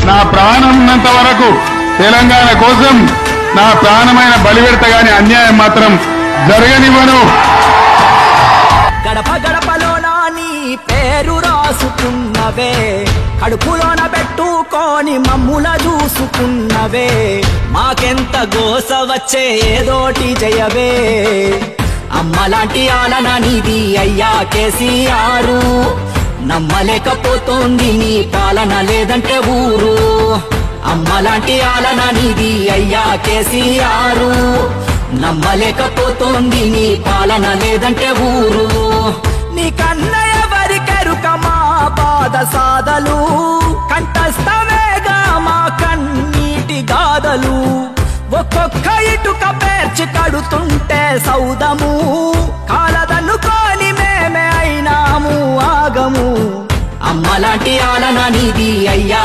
నా ప్రాణం ఉన్నంత వరకు తెలంగాణ కోసం నా ప్రాణమైన బలిపెడత గాని అన్యాయం మాత్రం జరగనివ్వను. గడప గడపలోన నీ పేరు రాసుకున్నవే, కడుపులోన పెట్టుకొని మమ్ముల చూసుకున్నవే, మాకెంత గోస వచ్చే ఏదోటి జయవే. అమ్మలాంటి ఆలన నీది అయ్యా కేసీఆర్, నమ్మలేకపోతోంది నీ పాలన లేదంటే ఊరు. అమ్మలాంటి ఆలన నీది అయ్యా కేసీఆర్, నమ్మలేకపోతోంది నీ పాలన లేదంటే ఊరు. నీ కన్న ఎవరికెరుక మా బాధ సాధలు, కంఠస్థమేగా మా కన్నీటి గాథలు. ఒక్కొక్క ఇటుక పేర్చి కడుతుంటే సౌదము, కాలదన్నుకొని మేమే అయినాము ఆగము. అమ్మలాంటి ఆలన నీది అయ్యా